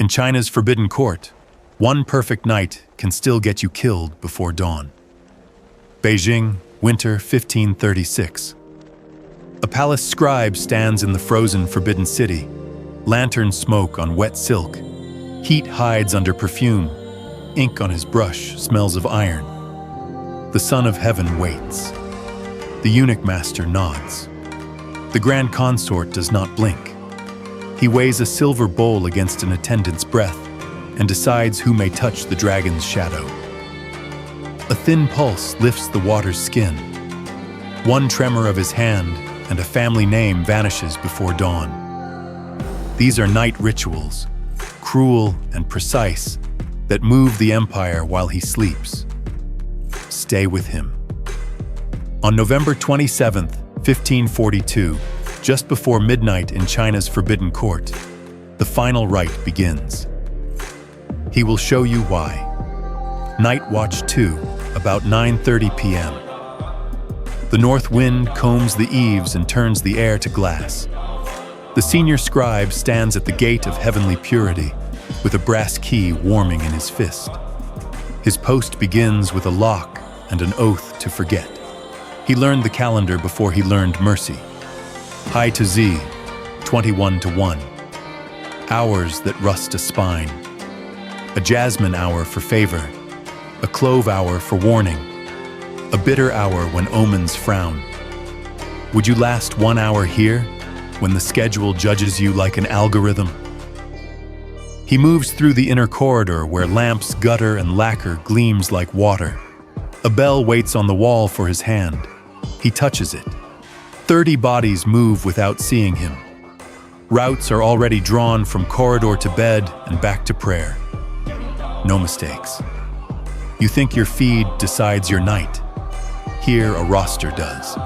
In China's Forbidden Court, one perfect night can still get you killed before dawn. Beijing, winter 1536. A palace scribe stands in the frozen Forbidden City. Lanterns smoke on wet silk. Heat hides under perfume. Ink on his brush smells of iron. The Son of Heaven waits. The eunuch master nods. The grand consort does not blink. He weighs a silver bowl against an attendant's breath and decides who may touch the dragon's shadow. A thin pulse lifts the water's skin. One tremor of his hand and a family name vanishes before dawn. These are night rituals, cruel and precise, that move the empire while he sleeps. Stay with him. On November 27, 1542, just before midnight in China's Forbidden Court, the final rite begins. He will show you why. Night Watch 2, about 9:30 p.m. The north wind combs the eaves and turns the air to glass. The senior scribe stands at the gate of heavenly purity, with a brass key warming in his fist. His post begins with a lock and an oath to forget. He learned the calendar before he learned mercy. High to Z, 21-1. Hours that rust a spine. A jasmine hour for favor. A clove hour for warning. A bitter hour when omens frown. Would you last 1 hour here, when the schedule judges you like an algorithm? He moves through the inner corridor where lamps gutter and lacquer gleams like water. A bell waits on the wall for his hand. He touches it. 30 bodies move without seeing him. Routes are already drawn from corridor to bed and back to prayer. No mistakes. You think your feed decides your night. Here, a roster does.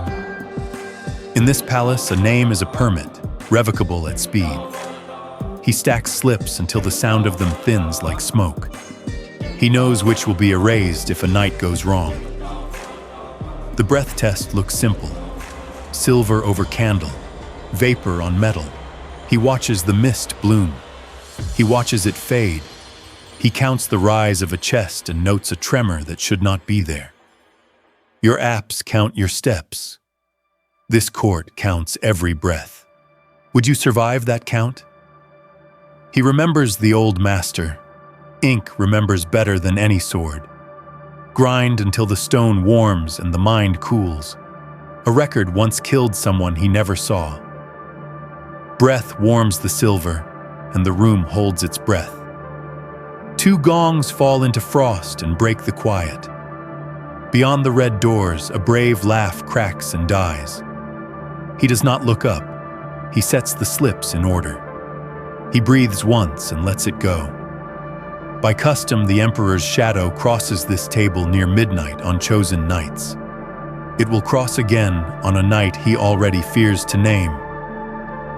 In this palace, a name is a permit, revocable at speed. He stacks slips until the sound of them thins like smoke. He knows which will be erased if a night goes wrong. The breath test looks simple. Silver over candle, vapor on metal. He watches the mist bloom. He watches it fade. He counts the rise of a chest and notes a tremor that should not be there. Your apps count your steps. This court counts every breath. Would you survive that count? He remembers the old master. Ink remembers better than any sword. Grind until the stone warms and the mind cools. A record once killed someone he never saw. Breath warms the silver, and the room holds its breath. 2 gongs fall into frost and break the quiet. Beyond the red doors, a brave laugh cracks and dies. He does not look up. He sets the slips in order. He breathes once and lets it go. By custom, the emperor's shadow crosses this table near midnight on chosen nights. It will cross again on a night he already fears to name.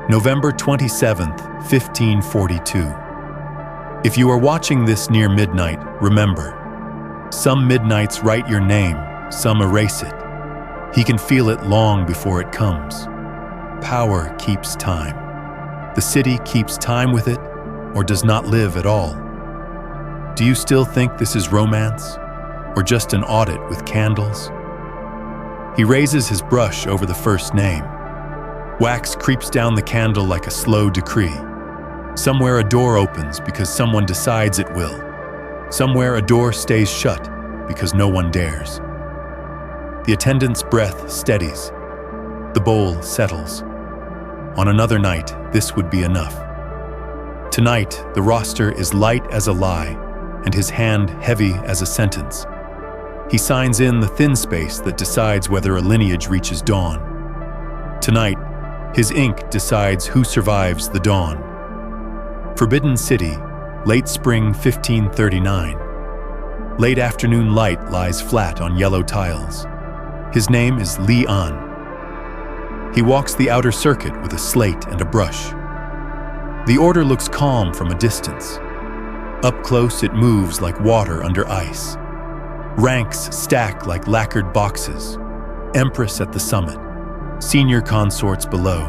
November 27th, 1542. If you are watching this near midnight, remember, some midnights write your name, some erase it. He can feel it long before it comes. Power keeps time. The city keeps time with it, or does not live at all. Do you still think this is romance, or just an audit with candles? He raises his brush over the first name. Wax creeps down the candle like a slow decree. Somewhere a door opens because someone decides it will. Somewhere a door stays shut because no one dares. The attendant's breath steadies. The bowl settles. On another night, this would be enough. Tonight, the roster is light as a lie, and his hand heavy as a sentence. He signs in the thin space that decides whether a lineage reaches dawn. Tonight, his ink decides who survives the dawn. Forbidden City, late spring 1539. Late afternoon light lies flat on yellow tiles. His name is Li An. He walks the outer circuit with a slate and a brush. The order looks calm from a distance. Up close, it moves like water under ice. Ranks stack like lacquered boxes. Empress at the summit. Senior consorts below.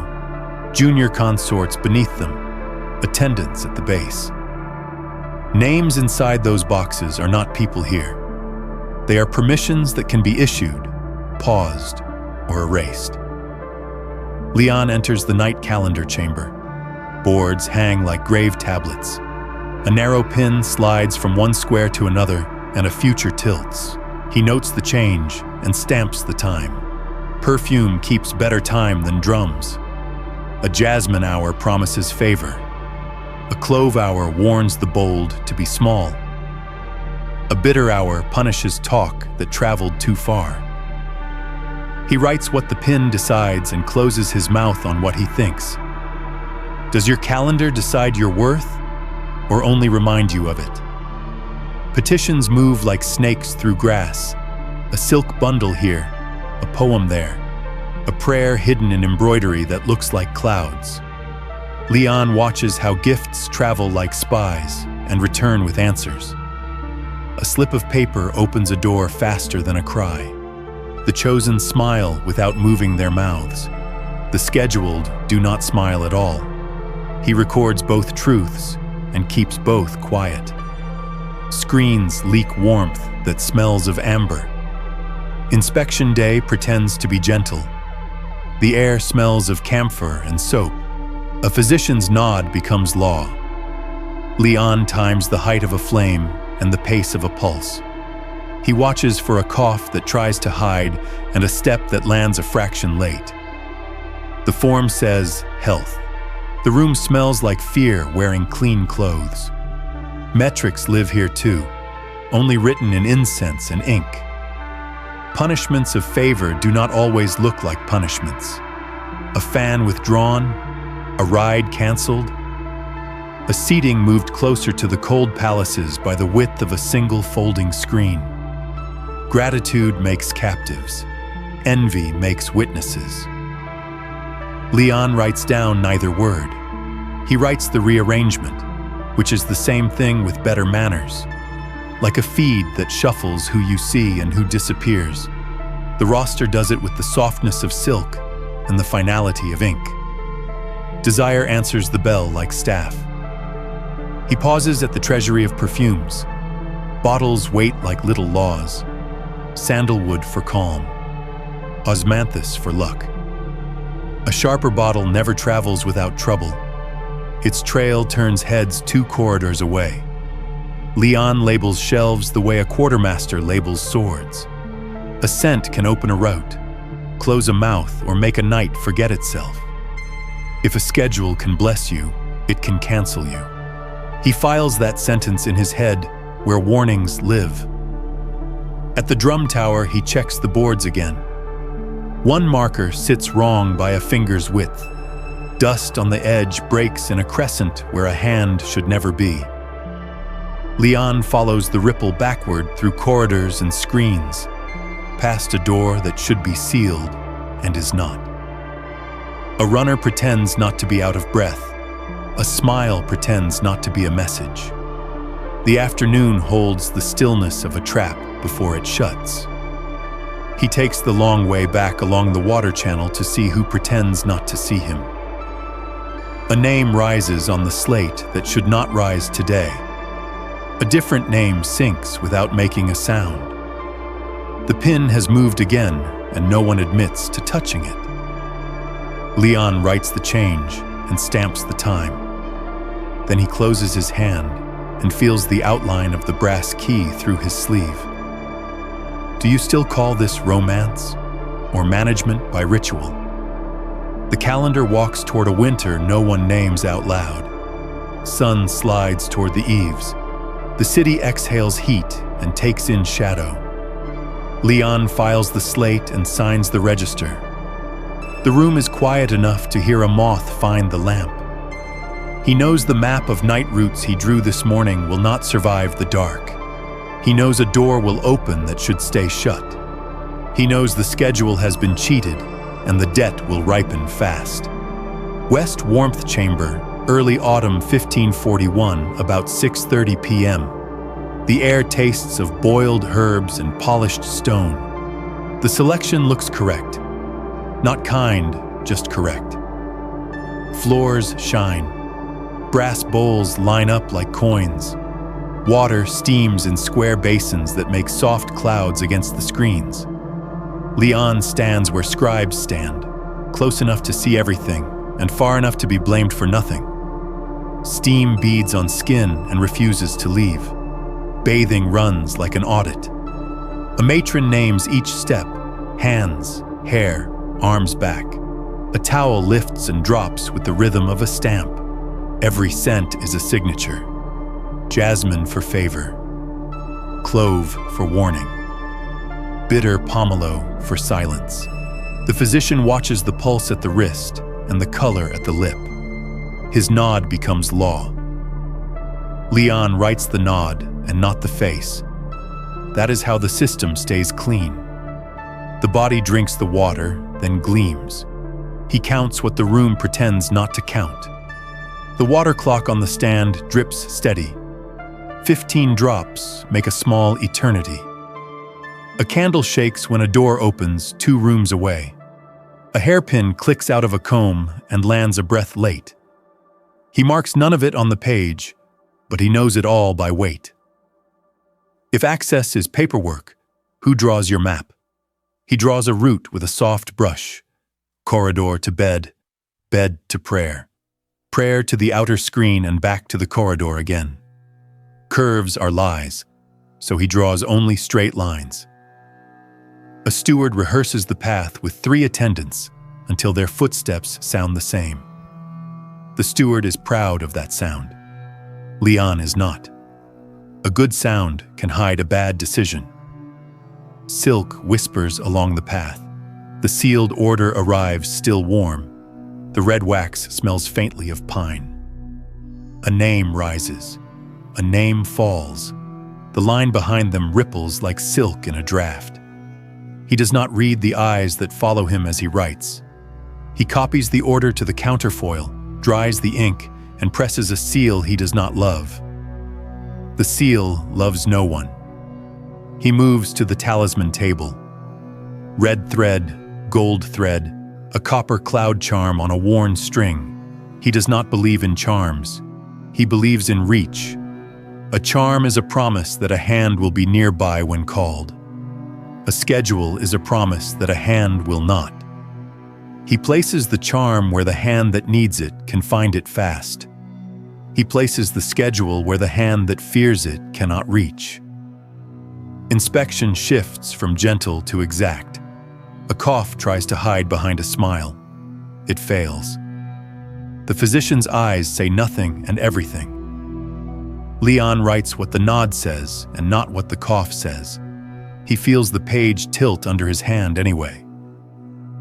Junior consorts beneath them. Attendants at the base. Names inside those boxes are not people here. They are permissions that can be issued, paused, or erased. Leon enters the night calendar chamber. Boards hang like grave tablets. A narrow pin slides from one square to another, and a future tilts. He notes the change and stamps the time. Perfume keeps better time than drums. A jasmine hour promises favor. A clove hour warns the bold to be small. A bitter hour punishes talk that traveled too far. He writes what the pin decides and closes his mouth on what he thinks. Does your calendar decide your worth, or only remind you of it? Petitions move like snakes through grass. A silk bundle here, a poem there, a prayer hidden in embroidery that looks like clouds. Leon watches how gifts travel like spies and return with answers. A slip of paper opens a door faster than a cry. The chosen smile without moving their mouths. The scheduled do not smile at all. He records both truths and keeps both quiet. Screens leak warmth that smells of amber. Inspection day pretends to be gentle. The air smells of camphor and soap. A physician's nod becomes law. Leon times the height of a flame and the pace of a pulse. He watches for a cough that tries to hide and a step that lands a fraction late. The form says, health. The room smells like fear wearing clean clothes. Metrics live here too, only written in incense and ink. Punishments of favor do not always look like punishments. A fan withdrawn, a ride canceled. A seating moved closer to the cold palaces by the width of a single folding screen. Gratitude makes captives. Envy makes witnesses. Leon writes down neither word. He writes the rearrangement, which is the same thing with better manners. Like a feed that shuffles who you see and who disappears. The roster does it with the softness of silk and the finality of ink. Desire answers the bell like staff. He pauses at the treasury of perfumes. Bottles wait like little laws. Sandalwood for calm. Osmanthus for luck. A sharper bottle never travels without trouble. Its trail turns heads 2 corridors away. Leon labels shelves the way a quartermaster labels swords. A scent can open a route, close a mouth, or make a night forget itself. If a schedule can bless you, it can cancel you. He files that sentence in his head where warnings live. At the drum tower, he checks the boards again. One marker sits wrong by a finger's width. Dust on the edge breaks in a crescent where a hand should never be. Leon follows the ripple backward through corridors and screens, past a door that should be sealed and is not. A runner pretends not to be out of breath. A smile pretends not to be a message. The afternoon holds the stillness of a trap before it shuts. He takes the long way back along the water channel to see who pretends not to see him. A name rises on the slate that should not rise today. A different name sinks without making a sound. The pin has moved again, and no one admits to touching it. Leon writes the change and stamps the time. Then he closes his hand and feels the outline of the brass key through his sleeve. Do you still call this romance or management by ritual? The calendar walks toward a winter no one names out loud. Sun slides toward the eaves. The city exhales heat and takes in shadow. Leon files the slate and signs the register. The room is quiet enough to hear a moth find the lamp. He knows the map of night routes he drew this morning will not survive the dark. He knows a door will open that should stay shut. He knows the schedule has been cheated and the debt will ripen fast. West Warmth Chamber, early autumn 1541, about 6:30 p.m. The air tastes of boiled herbs and polished stone. The selection looks correct. Not kind, just correct. Floors shine. Brass bowls line up like coins. Water steams in square basins that make soft clouds against the screens. Leon stands where scribes stand, close enough to see everything and far enough to be blamed for nothing. Steam beads on skin and refuses to leave. Bathing runs like an audit. A matron names each step: hands, hair, arms back. A towel lifts and drops with the rhythm of a stamp. Every scent is a signature. Jasmine for favor. Clove for warning. Bitter pomelo for silence. The physician watches the pulse at the wrist and the color at the lip. His nod becomes law. Leon writes the nod and not the face. That is how the system stays clean. The body drinks the water, then gleams. He counts what the room pretends not to count. The water clock on the stand drips steady. 15 drops make a small eternity. A candle shakes when a door opens 2 rooms away. A hairpin clicks out of a comb and lands a breath late. He marks none of it on the page, but he knows it all by weight. If access is paperwork, who draws your map? He draws a route with a soft brush. Corridor to bed, bed to prayer. Prayer to the outer screen and back to the corridor again. Curves are lies, so he draws only straight lines. A steward rehearses the path with 3 attendants until their footsteps sound the same. The steward is proud of that sound. Leon is not. A good sound can hide a bad decision. Silk whispers along the path. The sealed order arrives still warm. The red wax smells faintly of pine. A name rises. A name falls. The line behind them ripples like silk in a draft. He does not read the eyes that follow him as he writes. He copies the order to the counterfoil, dries the ink, and presses a seal he does not love. The seal loves no one. He moves to the talisman table. Red thread, gold thread, a copper cloud charm on a worn string. He does not believe in charms. He believes in reach. A charm is a promise that a hand will be nearby when called. A schedule is a promise that a hand will not. He places the charm where the hand that needs it can find it fast. He places the schedule where the hand that fears it cannot reach. Inspection shifts from gentle to exact. A cough tries to hide behind a smile. It fails. The physician's eyes say nothing and everything. Leon writes what the nod says and not what the cough says. He feels the page tilt under his hand anyway.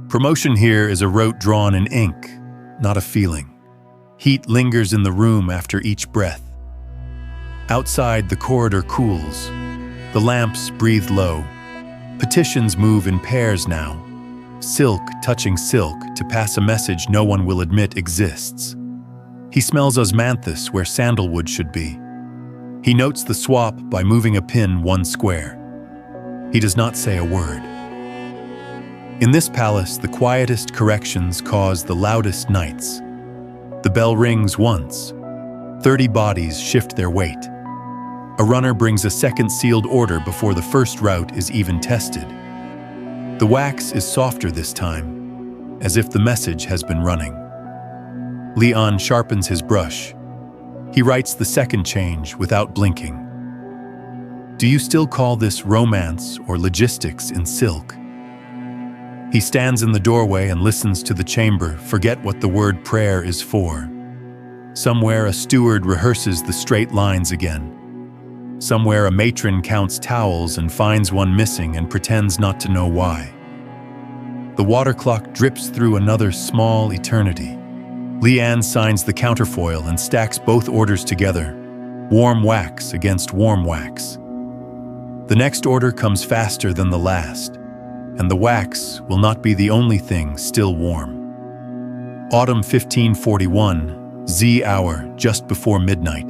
Promotion here is a rote drawn in ink, not a feeling. Heat lingers in the room after each breath. Outside, the corridor cools. The lamps breathe low. Petitions move in pairs now. Silk touching silk to pass a message no one will admit exists. He smells osmanthus where sandalwood should be. He notes the swap by moving a pin 1 square. He does not say a word. In this palace, the quietest corrections cause the loudest nights. The bell rings once. 30 bodies shift their weight. A runner brings a second sealed order before the first route is even tested. The wax is softer this time, as if the message has been running. Leon sharpens his brush. He writes the second change without blinking. Do you still call this romance or logistics in silk? He stands in the doorway and listens to the chamber forget what the word prayer is for. Somewhere a steward rehearses the straight lines again. Somewhere a matron counts towels and finds one missing and pretends not to know why. The water clock drips through another small eternity. Leanne signs the counterfoil and stacks both orders together, warm wax against warm wax. The next order comes faster than the last, and the wax will not be the only thing still warm. Autumn 1541, Z hour just before midnight.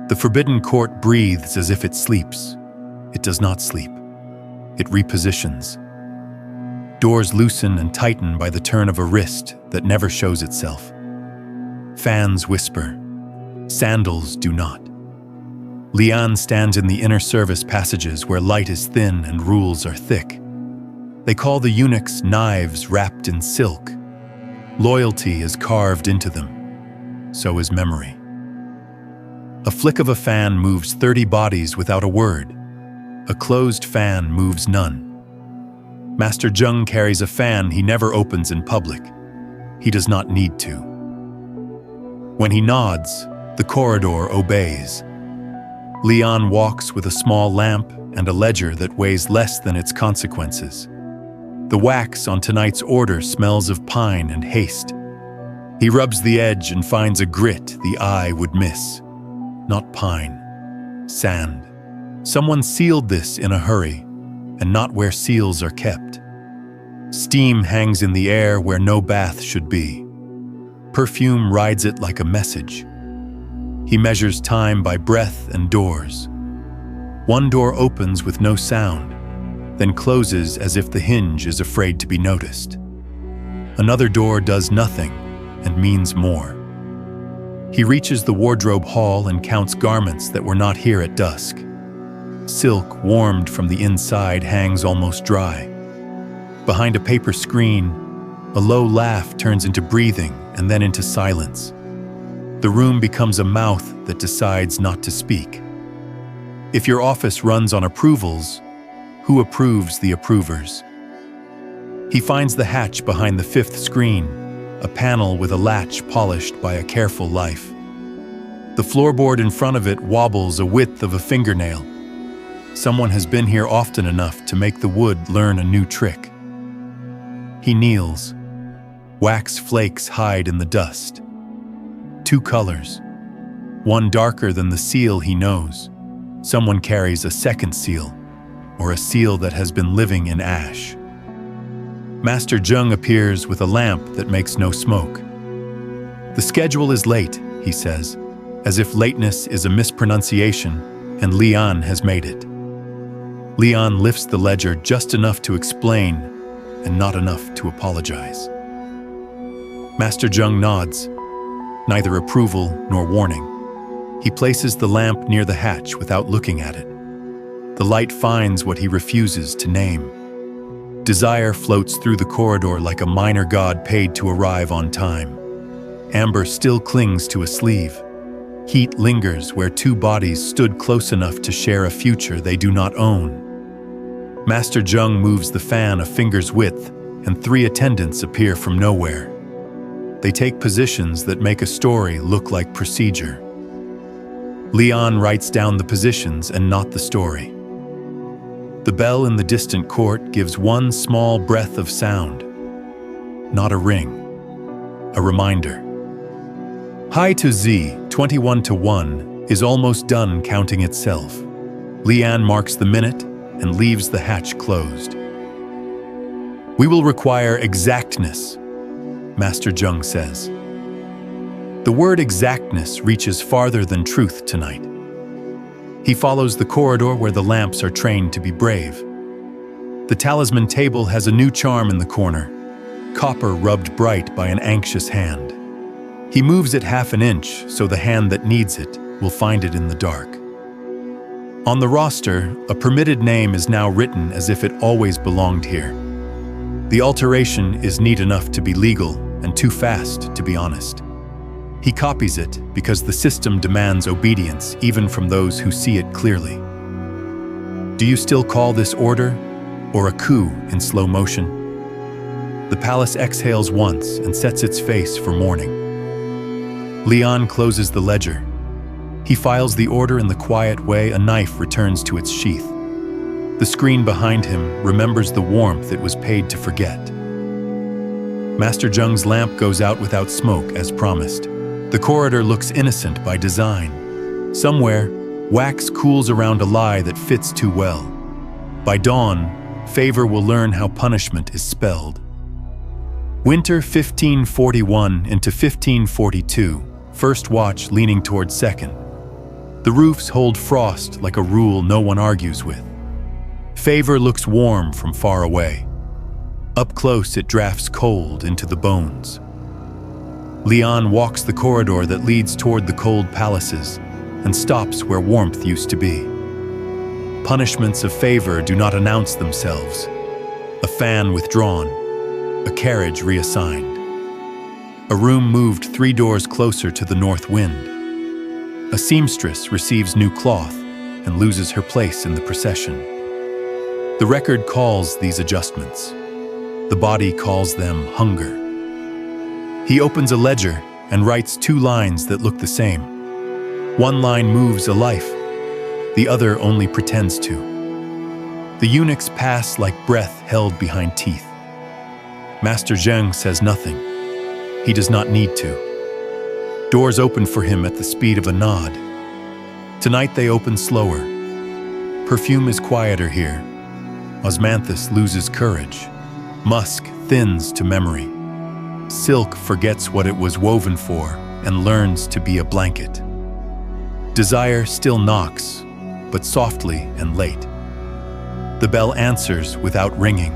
The forbidden court breathes as if it sleeps. It does not sleep. It repositions. Doors loosen and tighten by the turn of a wrist that never shows itself. Fans whisper. Sandals do not. Lian stands in the inner service passages where light is thin and rules are thick. They call the eunuchs knives wrapped in silk. Loyalty is carved into them. So is memory. A flick of a fan moves 30 bodies without a word. A closed fan moves none. Master Zheng carries a fan he never opens in public. He does not need to. When he nods, the corridor obeys. Lian walks with a small lamp and a ledger that weighs less than its consequences. The wax on tonight's order smells of pine and haste. He rubs the edge and finds a grit the eye would miss. Not pine, sand. Someone sealed this in a hurry, and not where seals are kept. Steam hangs in the air where no bath should be. Perfume rides it like a message. He measures time by breath and doors. One door opens with no sound, then closes as if the hinge is afraid to be noticed. Another door does nothing and means more. He reaches the wardrobe hall and counts garments that were not here at dusk. Silk, warmed from the inside, hangs almost dry. Behind a paper screen, a low laugh turns into breathing and then into silence. The room becomes a mouth that decides not to speak. If your office runs on approvals, who approves the approvers? He finds the hatch behind the fifth screen, a panel with a latch polished by a careful life. The floorboard in front of it wobbles a width of a fingernail. Someone has been here often enough to make the wood learn a new trick. He kneels. Wax flakes hide in the dust. Two colors. One darker than the seal he knows. Someone carries a second seal, or a seal that has been living in ash. Master Zheng appears with a lamp that makes no smoke. The schedule is late, he says, as if lateness is a mispronunciation and Lian has made it. Lian lifts the ledger just enough to explain and not enough to apologize. Master Zheng nods, neither approval nor warning. He places the lamp near the hatch without looking at it. The light finds what he refuses to name. Desire floats through the corridor like a minor god paid to arrive on time. Amber still clings to a sleeve. Heat lingers where two bodies stood close enough to share a future they do not own. Master Zheng moves the fan a finger's width, and 3 attendants appear from nowhere. They take positions that make a story look like procedure. Lian writes down the positions and not the story. The bell in the distant court gives one small breath of sound. Not a ring. A reminder. High to Z, 21-1, is almost done counting itself. Lian marks the minute and leaves the hatch closed. We will require exactness, Master Zheng says. The word exactness reaches farther than truth tonight. He follows the corridor where the lamps are trained to be brave. The talisman table has a new charm in the corner, copper rubbed bright by an anxious hand. He moves it half an inch so the hand that needs it will find it in the dark. On the roster, a permitted name is now written as if it always belonged here. The alteration is neat enough to be legal and too fast to be honest. He copies it because the system demands obedience even from those who see it clearly. Do you still call this order or a coup in slow motion? The palace exhales once and sets its face for mourning. Lian closes the ledger. He files the order in the quiet way a knife returns to its sheath. The screen behind him remembers the warmth it was paid to forget. Master Zheng's lamp goes out without smoke as promised. The corridor looks innocent by design. Somewhere, wax cools around a lie that fits too well. By dawn, favor will learn how punishment is spelled. Winter 1541 into 1542, first watch leaning toward second. The roofs hold frost like a rule no one argues with. Favor looks warm from far away. Up close it drafts cold into the bones. Lian walks the corridor that leads toward the cold palaces, and stops where warmth used to be. Punishments of favor do not announce themselves. A fan withdrawn, a carriage reassigned. A room moved 3 doors closer to the north wind. A seamstress receives new cloth and loses her place in the procession. The record calls these adjustments. The body calls them hunger. He opens a ledger and writes 2 lines that look the same. One line moves a life, the other only pretends to. The eunuchs pass like breath held behind teeth. Master Zheng says nothing. He does not need to. Doors open for him at the speed of a nod. Tonight they open slower. Perfume is quieter here. Osmanthus loses courage. Musk thins to memory. Silk forgets what it was woven for and learns to be a blanket. Desire still knocks, but softly and late. The bell answers without ringing.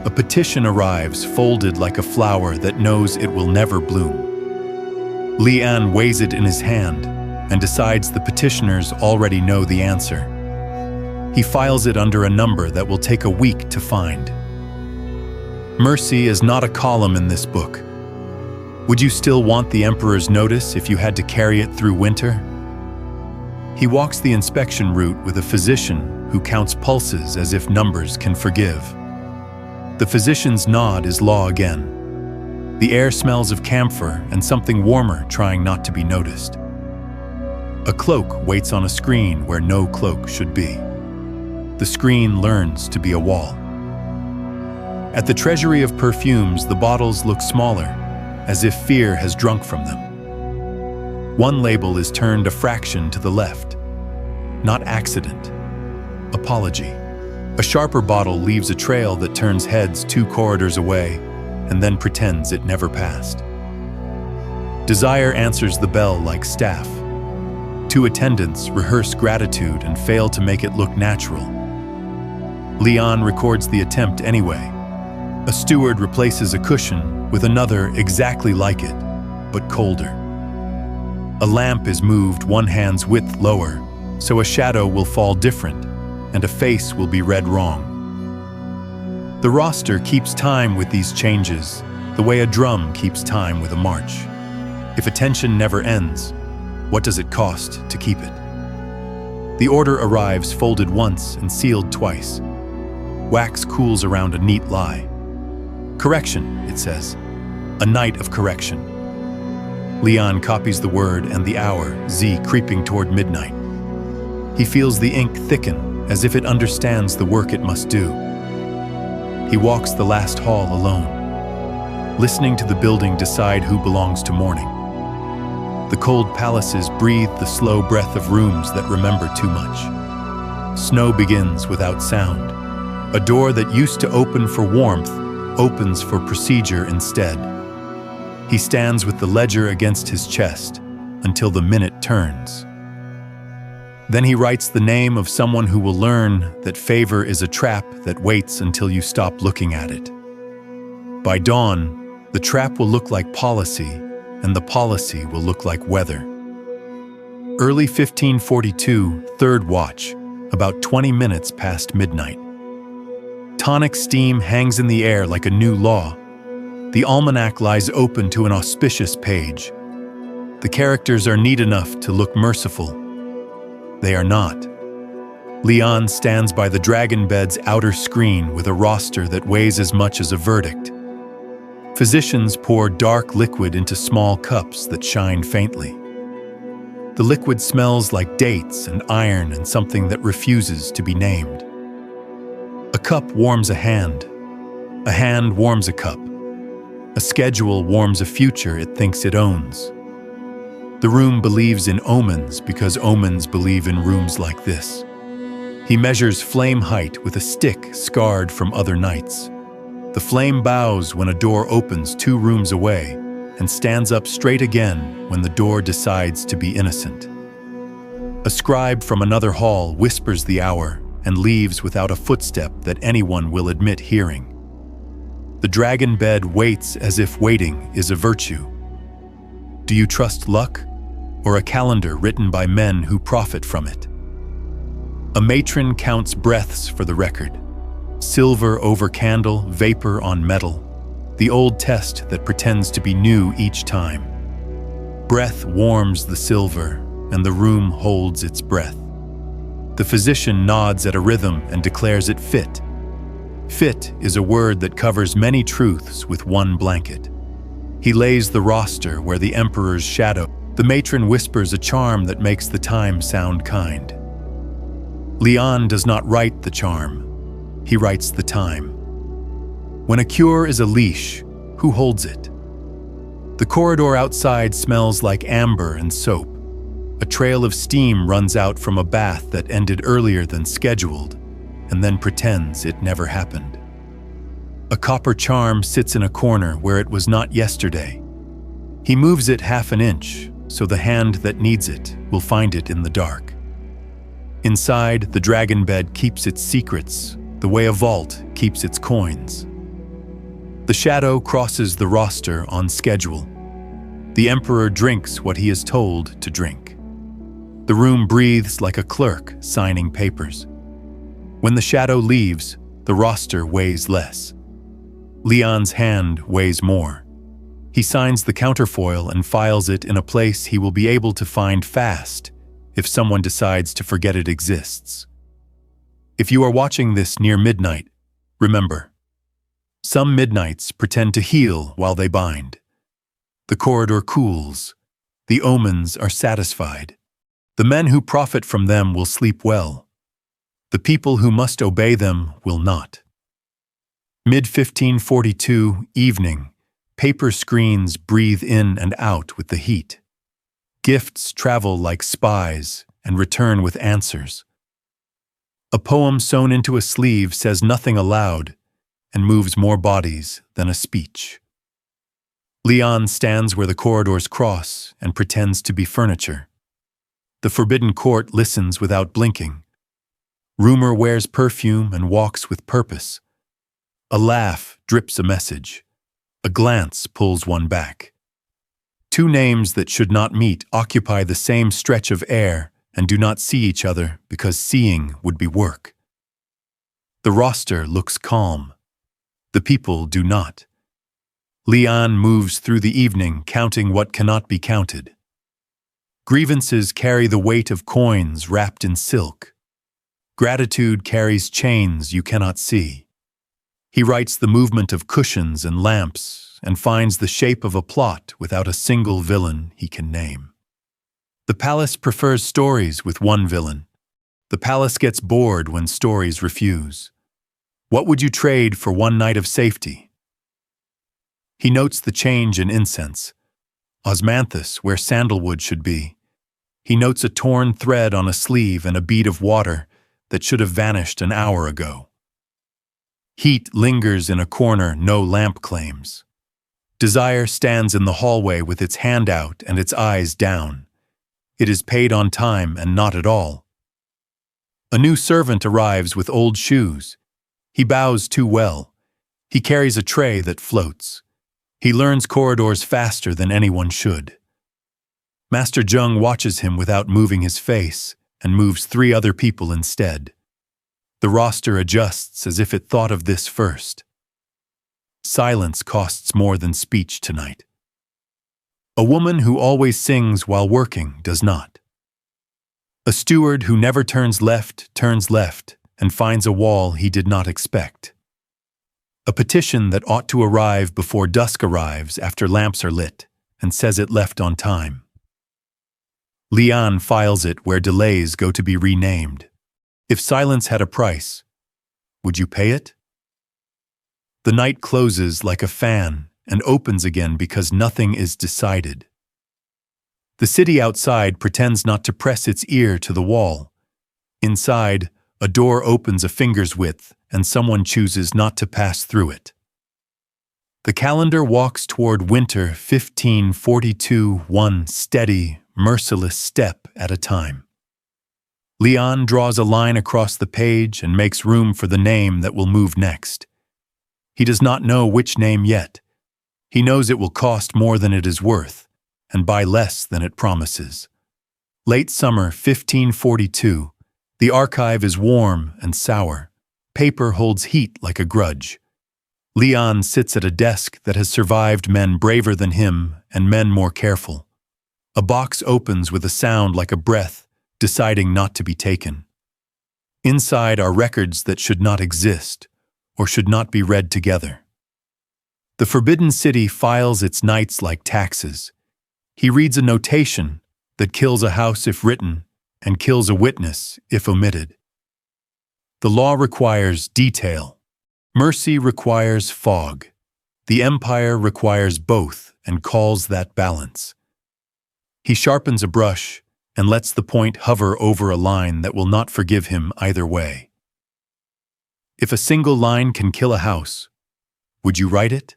A petition arrives folded like a flower that knows it will never bloom. Lian weighs it in his hand and decides the petitioners already know the answer. He files it under a number that will take a week to find. Mercy is not a column in this book. Would you still want the Emperor's notice if you had to carry it through winter? He walks the inspection route with a physician who counts pulses as if numbers can forgive. The physician's nod is law again. The air smells of camphor and something warmer trying not to be noticed. A cloak waits on a screen where no cloak should be. The screen learns to be a wall. At the treasury of perfumes, the bottles look smaller, as if fear has drunk from them. One label is turned a fraction to the left. Not accident. Apology. A sharper bottle leaves a trail that turns heads 2 corridors away and then pretends it never passed. Desire answers the bell like staff. 2 attendants rehearse gratitude and fail to make it look natural. Leon records the attempt anyway. A steward replaces a cushion with another exactly like it, but colder. A lamp is moved 1 hand's width lower, so a shadow will fall different, and a face will be read wrong. The roster keeps time with these changes, the way a drum keeps time with a march. If attention never ends, what does it cost to keep it? The order arrives folded once and sealed twice. Wax cools around a neat lie. Correction, it says. A night of correction. Leon copies the word and the hour, Z creeping toward midnight. He feels the ink thicken, as if it understands the work it must do. He walks the last hall alone, listening to the building decide who belongs to morning. The cold palaces breathe the slow breath of rooms that remember too much. Snow begins without sound. A door that used to open for warmth opens for procedure instead. He stands with the ledger against his chest until the minute turns. Then he writes the name of someone who will learn that favor is a trap that waits until you stop looking at it. By dawn, the trap will look like policy, and the policy will look like weather. Early 1542, third watch, about 20 minutes past midnight. Tonic steam hangs in the air like a new law. The almanac lies open to an auspicious page. The characters are neat enough to look merciful. They are not. Leon stands by the dragon bed's outer screen with a roster that weighs as much as a verdict. Physicians pour dark liquid into small cups that shine faintly. The liquid smells like dates and iron and something that refuses to be named. A cup warms a hand warms a cup. A schedule warms a future it thinks it owns. The room believes in omens because omens believe in rooms like this. He measures flame height with a stick scarred from other nights. The flame bows when a door opens 2 rooms away and stands up straight again when the door decides to be innocent. A scribe from another hall whispers the hour and leaves without a footstep that anyone will admit hearing. The dragon bed waits as if waiting is a virtue. Do you trust luck or a calendar written by men who profit from it. A matron counts breaths for the record. Silver over candle, vapor on metal. The old test that pretends to be new each time. Breath warms the silver, and the room holds its breath. The physician nods at a rhythm and declares it fit. Fit is a word that covers many truths with one blanket. He lays the roster where the emperor's shadow. The matron whispers a charm that makes the time sound kind. Leon does not write the charm. He writes the time. When a cure is a leash, who holds it? The corridor outside smells like amber and soap. A trail of steam runs out from a bath that ended earlier than scheduled, and then pretends it never happened. A copper charm sits in a corner where it was not yesterday. He moves it half an inch, so the hand that needs it will find it in the dark. Inside, the dragon bed keeps its secrets, the way a vault keeps its coins. The shadow crosses the roster on schedule. The emperor drinks what he is told to drink. The room breathes like a clerk signing papers. When the shadow leaves, the roster weighs less. Leon's hand weighs more. He signs the counterfoil and files it in a place he will be able to find fast if someone decides to forget it exists. If you are watching this near midnight, remember, some midnights pretend to heal while they bind. The corridor cools. The omens are satisfied. The men who profit from them will sleep well. The people who must obey them will not. Mid-1542, evening, paper screens breathe in and out with the heat. Gifts travel like spies and return with answers. A poem sewn into a sleeve says nothing aloud and moves more bodies than a speech. Leon stands where the corridors cross and pretends to be furniture. The forbidden court listens without blinking. Rumor wears perfume and walks with purpose. A laugh drips a message. A glance pulls one back. Two names that should not meet occupy the same stretch of air and do not see each other because seeing would be work. The roster looks calm. The people do not. Leon moves through the evening counting what cannot be counted. Grievances carry the weight of coins wrapped in silk. Gratitude carries chains you cannot see. He writes the movement of cushions and lamps and finds the shape of a plot without a single villain he can name. The palace prefers stories with one villain. The palace gets bored when stories refuse. What would you trade for one night of safety? He notes the change in incense. Osmanthus, where sandalwood should be. He notes a torn thread on a sleeve and a bead of water that should have vanished an hour ago. Heat lingers in a corner no lamp claims. Desire stands in the hallway with its hand out and its eyes down. It is paid on time and not at all. A new servant arrives with old shoes. He bows too well. He carries a tray that floats. He learns corridors faster than anyone should. Master Zheng watches him without moving his face and moves 3 other people instead. The roster adjusts as if it thought of this first. Silence costs more than speech tonight. A woman who always sings while working does not. A steward who never turns left and finds a wall he did not expect. A petition that ought to arrive before dusk arrives after lamps are lit and says it left on time. Leon files it where delays go to be renamed. If silence had a price, would you pay it? The night closes like a fan and opens again because nothing is decided. The city outside pretends not to press its ear to the wall. Inside, a door opens a finger's width and someone chooses not to pass through it. The calendar walks toward winter 1542, one steady, merciless step at a time. Leon draws a line across the page and makes room for the name that will move next. He does not know which name yet. He knows it will cost more than it is worth, and buy less than it promises. Late summer 1542. The archive is warm and sour. Paper holds heat like a grudge. Leon sits at a desk that has survived men braver than him and men more careful. A box opens with a sound like a breath, deciding not to be taken. Inside are records that should not exist, or should not be read together. The Forbidden City files its nights like taxes. He reads a notation that kills a house if written, and kills a witness if omitted. The law requires detail. Mercy requires fog. The empire requires both and calls that balance. He sharpens a brush and lets the point hover over a line that will not forgive him either way. If a single line can kill a house, would you write it?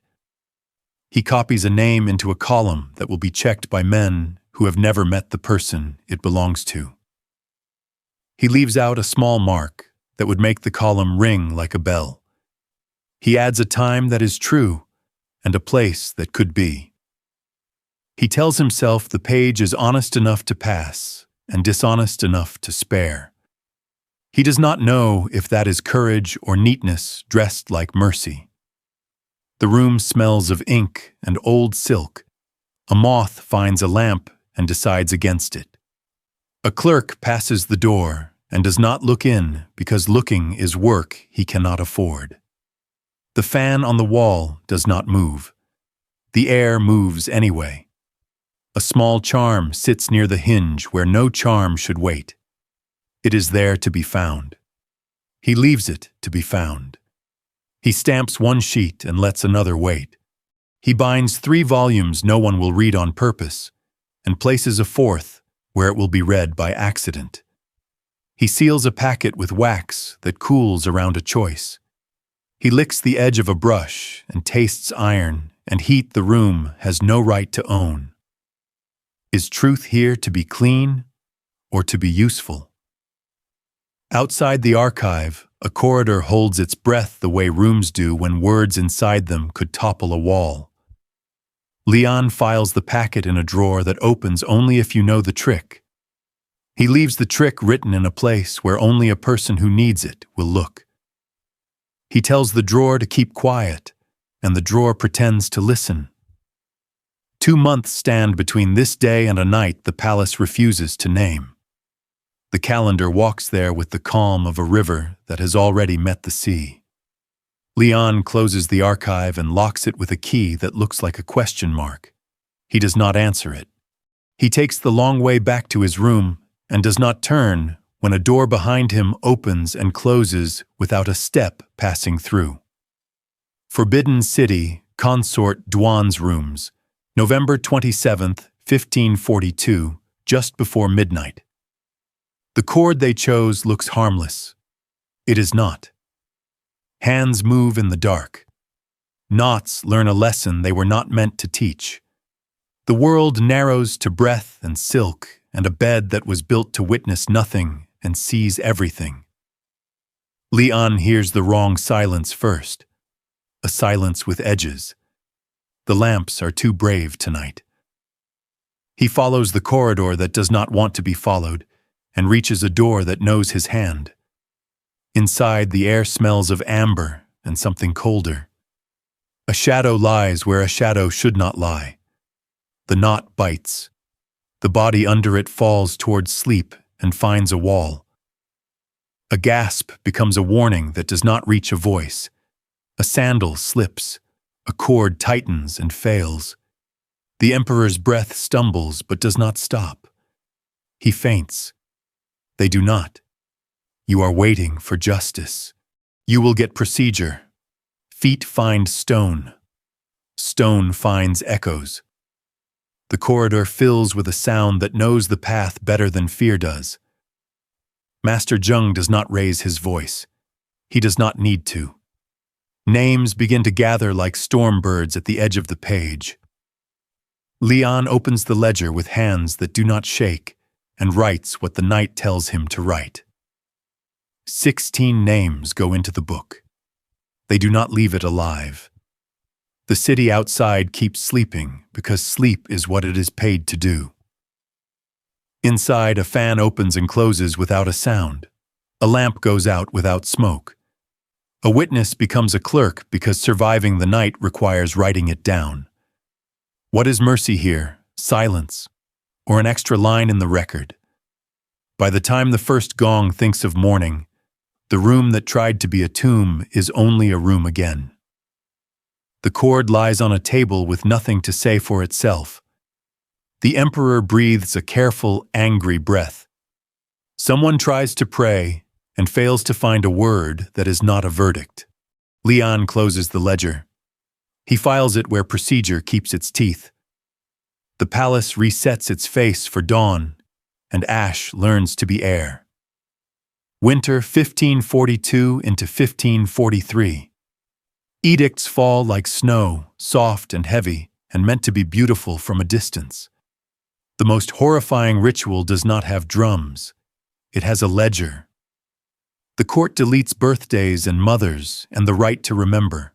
He copies a name into a column that will be checked by men who have never met the person it belongs to. He leaves out a small mark that would make the column ring like a bell. He adds a time that is true and a place that could be. He tells himself the page is honest enough to pass and dishonest enough to spare. He does not know if that is courage or neatness dressed like mercy. The room smells of ink and old silk. A moth finds a lamp and decides against it. A clerk passes the door and does not look in because looking is work he cannot afford. The fan on the wall does not move. The air moves anyway. A small charm sits near the hinge where no charm should wait. It is there to be found. He leaves it to be found. He stamps one sheet and lets another wait. He binds 3 volumes no one will read on purpose, and places a 4th where it will be read by accident. He seals a packet with wax that cools around a choice. He licks the edge of a brush and tastes iron and heat the room has no right to own. Is truth here to be clean or to be useful? Outside the archive, a corridor holds its breath the way rooms do when words inside them could topple a wall. Leon files the packet in a drawer that opens only if you know the trick. He leaves the trick written in a place where only a person who needs it will look. He tells the drawer to keep quiet, and the drawer pretends to listen. 2 months stand between this day and a night the palace refuses to name. The calendar walks there with the calm of a river that has already met the sea. Leon closes the archive and locks it with a key that looks like a question mark. He does not answer it. He takes the long way back to his room and does not turn when a door behind him opens and closes without a step passing through. Forbidden City, Consort Douane's rooms, November 27th, 1542, just before midnight. The cord they chose looks harmless. It is not. Hands move in the dark. Knots learn a lesson they were not meant to teach. The world narrows to breath and silk and a bed that was built to witness nothing and sees everything. Leon hears the wrong silence first, a silence with edges. The lamps are too brave tonight. He follows the corridor that does not want to be followed and reaches a door that knows his hand. Inside, the air smells of amber and something colder. A shadow lies where a shadow should not lie. The knot bites. The body under it falls towards sleep and finds a wall. A gasp becomes a warning that does not reach a voice. A sandal slips. A cord tightens and fails. The emperor's breath stumbles but does not stop. He faints. They do not. You are waiting for justice. You will get procedure. Feet find stone. Stone finds echoes. The corridor fills with a sound that knows the path better than fear does. Master Zheng does not raise his voice. He does not need to. Names begin to gather like storm birds at the edge of the page. Leon opens the ledger with hands that do not shake and writes what the night tells him to write. 16 names go into the book. They do not leave it alive. The city outside keeps sleeping because sleep is what it is paid to do. Inside, a fan opens and closes without a sound. A lamp goes out without smoke. A witness becomes a clerk because surviving the night requires writing it down. What is mercy here? Silence, or an extra line in the record? By the time the first gong thinks of morning, the room that tried to be a tomb is only a room again. The cord lies on a table with nothing to say for itself. The emperor breathes a careful, angry breath. Someone tries to pray and fails to find a word that is not a verdict. Leon closes the ledger. He files it where procedure keeps its teeth. The palace resets its face for dawn, and ash learns to be air. Winter 1542 into 1543. Edicts fall like snow, soft and heavy, and meant to be beautiful from a distance. The most horrifying ritual does not have drums. It has a ledger. The court deletes birthdays and mothers and the right to remember.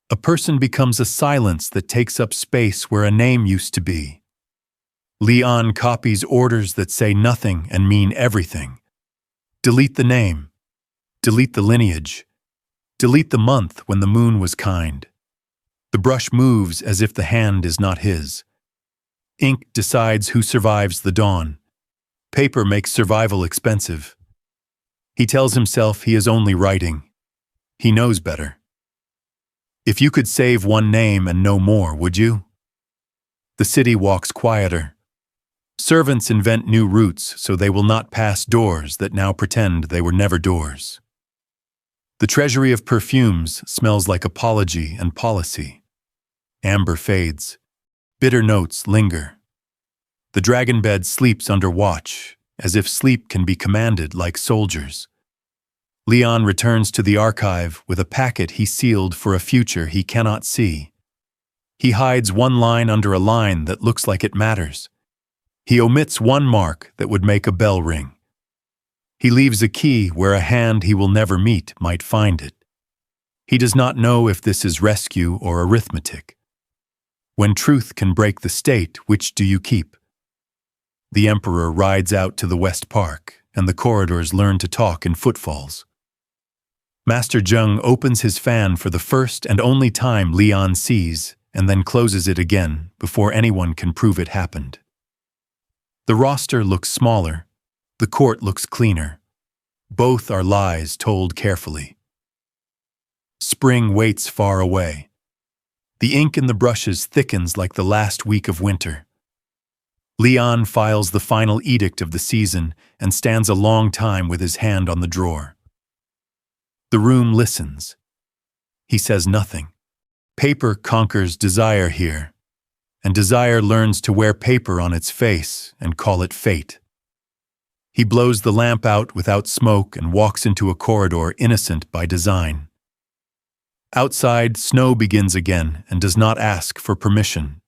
A person becomes a silence that takes up space where a name used to be. Leon copies orders that say nothing and mean everything. Delete the name. Delete the lineage. Delete the month when the moon was kind. The brush moves as if the hand is not his. Ink decides who survives the dawn. Paper makes survival expensive. He tells himself he is only writing. He knows better. If you could save one name and no more, would you? The city walks quieter. Servants invent new routes so they will not pass doors that now pretend they were never doors. The treasury of perfumes smells like apology and policy. Amber fades. Bitter notes linger. The dragon bed sleeps under watch, as if sleep can be commanded like soldiers. Leon returns to the archive with a packet he sealed for a future he cannot see. He hides one line under a line that looks like it matters. He omits one mark that would make a bell ring. He leaves a key where a hand he will never meet might find it. He does not know if this is rescue or arithmetic. When truth can break the state, which do you keep? The emperor rides out to the West Park, and the corridors learn to talk in footfalls. Master Zheng opens his fan for the first and only time Leon sees, and then closes it again before anyone can prove it happened. The roster looks smaller. The court looks cleaner. Both are lies told carefully. Spring waits far away. The ink in the brushes thickens like the last week of winter. Leon files the final edict of the season and stands a long time with his hand on the drawer. The room listens. He says nothing. Paper conquers desire here, and desire learns to wear paper on its face and call it fate. He blows the lamp out without smoke and walks into a corridor innocent by design. Outside, snow begins again and does not ask for permission.